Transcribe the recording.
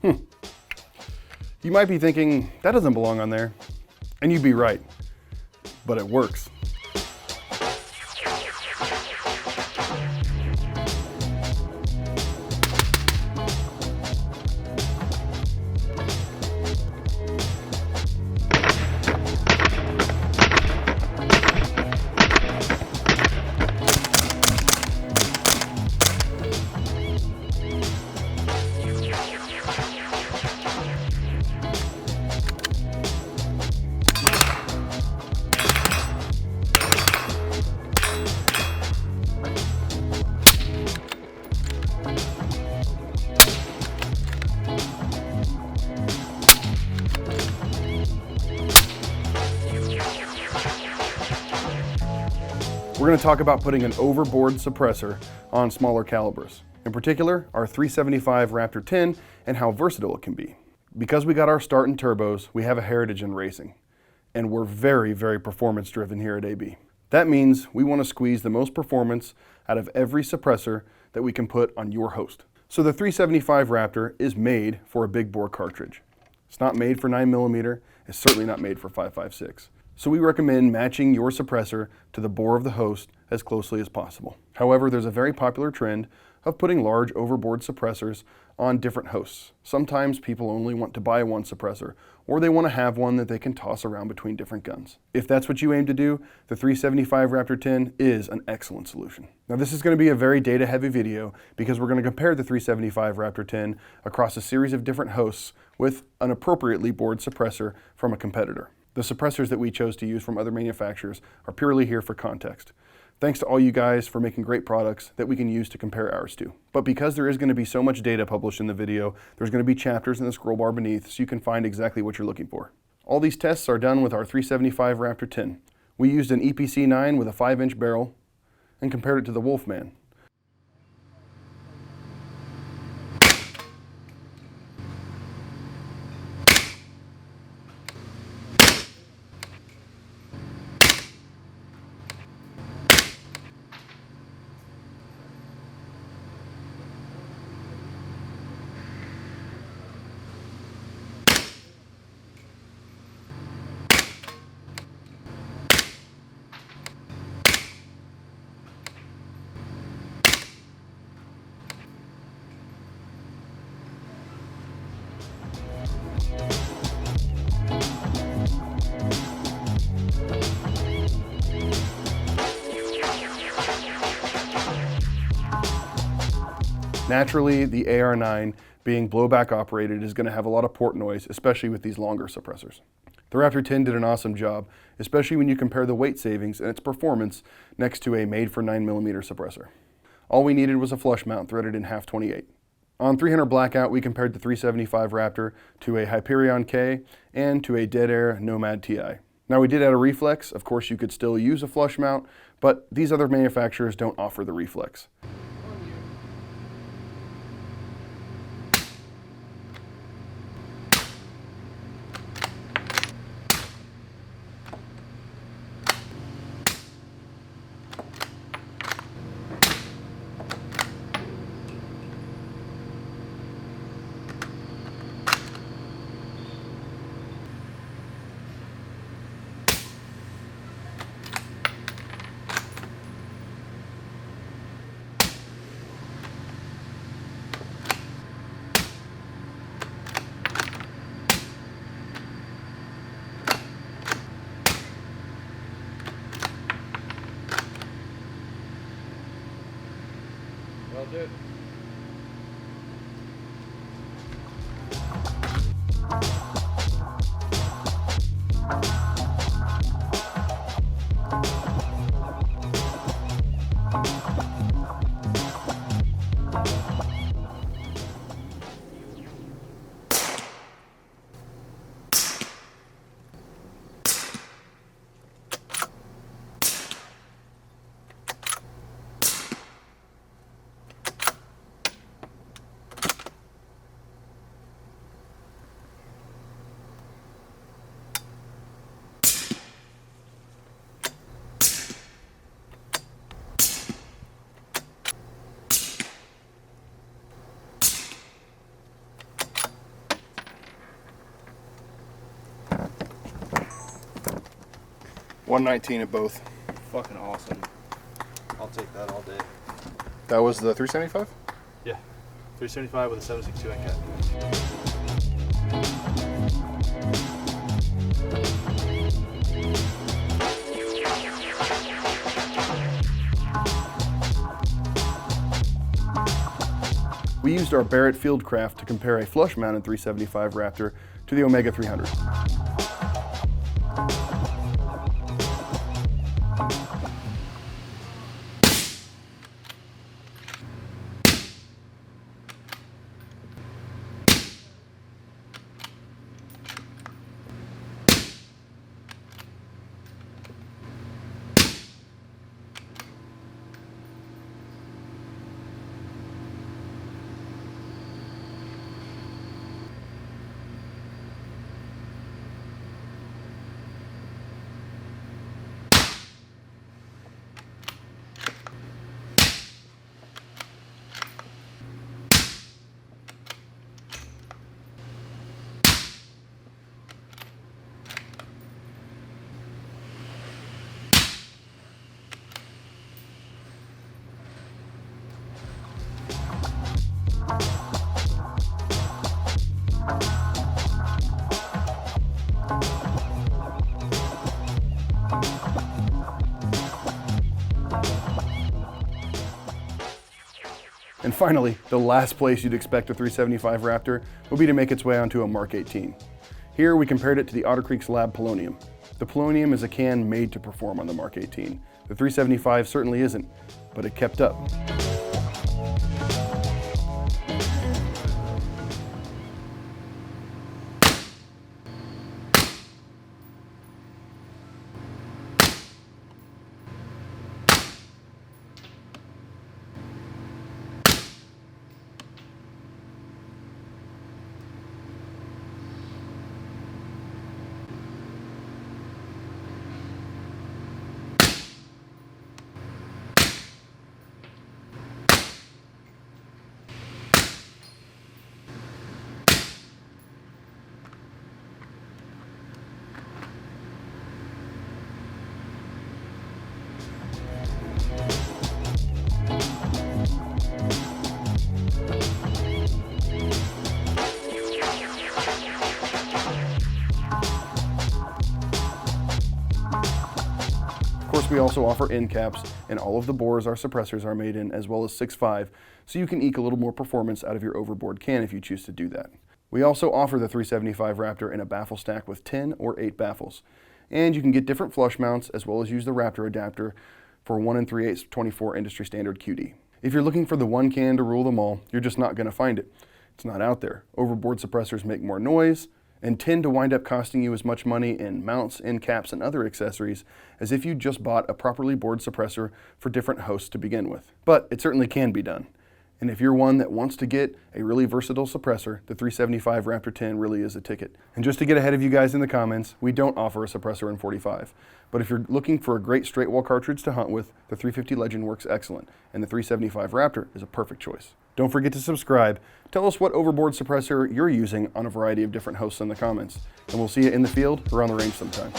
You might be thinking, that doesn't belong on there. And you'd be right, but it works. We're going to talk about putting an overboard suppressor on smaller calibers. In particular, our 375 Raptor 10 and how versatile it can be. Because we got our start in turbos, we have a heritage in racing. And we're very, very performance driven here at AB. That means we want to squeeze the most performance out of every suppressor that we can put on your host. So the 375 Raptor is made for a big bore cartridge. It's not made for 9mm, it's certainly not made for 5.56. So we recommend matching your suppressor to the bore of the host as closely as possible. However, there's a very popular trend of putting large overboard suppressors on different hosts. Sometimes people only want to buy one suppressor, or they want to have one that they can toss around between different guns. If that's what you aim to do, the 375 Raptor 10 is an excellent solution. Now this is going to be a very data heavy video because we're going to compare the 375 Raptor 10 across a series of different hosts with an appropriately bored suppressor from a competitor. The suppressors that we chose to use from other manufacturers are purely here for context. Thanks to all you guys for making great products that we can use to compare ours to. But because there is going to be so much data published in the video, there's going to be chapters in the scroll bar beneath so you can find exactly what you're looking for. All these tests are done with our 375 Raptor 10. We used an EPC 9 with a 5-inch barrel and compared it to the Wolfman. Naturally, the AR9 being blowback operated is going to have a lot of port noise, especially with these longer suppressors. The Raptor 10 did an awesome job, especially when you compare the weight savings and its performance next to a made for 9mm suppressor. All we needed was a flush mount threaded in 1/28. On 300 blackout, we compared the 375 Raptor to a Hyperion K and to a Dead Air Nomad TI. Now we did add a reflex. Of course, you could still use a flush mount, but these other manufacturers don't offer the reflex. Well, dude. 119 at both. Fucking awesome. I'll take that all day. That was the 375? Yeah. 375 with a 762 end cap. We used our Barrett Fieldcraft to compare a flush-mounted 375 Raptor to the Omega 300. And finally, the last place you'd expect a 375 Raptor would be to make its way onto a Mark 18. Here we compared it to the Otter Creek Labs Polonium. The Polonium is a can made to perform on the Mark 18. The 375 certainly isn't, but it kept up. Of course, we also offer end caps, and all of the bores our suppressors are made in, as well as 6.5, so you can eke a little more performance out of your overboard can if you choose to do that. We also offer the 375 Raptor in a baffle stack with 10 or 8 baffles, and you can get different flush mounts as well as use the Raptor adapter for 1 3/8 24 industry standard QD. If you're looking for the one can to rule them all, you're just not going to find it. It's not out there. Overboard suppressors make more noise and tend to wind up costing you as much money in mounts, end caps, and other accessories as if you just bought a properly bored suppressor for different hosts to begin with. But it certainly can be done. And if you're one that wants to get a really versatile suppressor, the 375 Raptor 10 really is a ticket. And just to get ahead of you guys in the comments, we don't offer a suppressor in 45. But if you're looking for a great straight wall cartridge to hunt with, the 350 Legend works excellent, and the 375 Raptor is a perfect choice. Don't forget to subscribe. Tell us what overboard suppressor you're using on a variety of different hosts in the comments. And we'll see you in the field or on the range sometime.